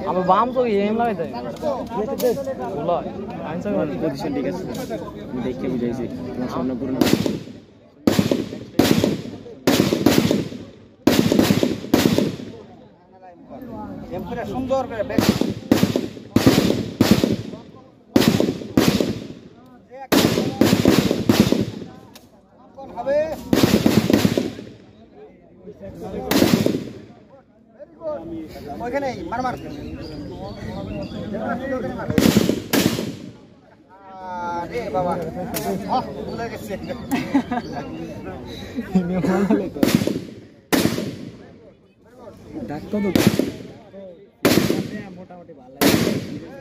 अब बाम तो एम लगाइते बोला आन्सर गर्नु पोजिसन ठीक আছে দেখে বুঝাইছি তোমার সামনে পুরো এম করে সুন্দর করে ব্যাক কোন হবে ওখানে মার মার আরে বাবা ভুলে গেছে ডাক কত মোটামুটি ভালো লাগে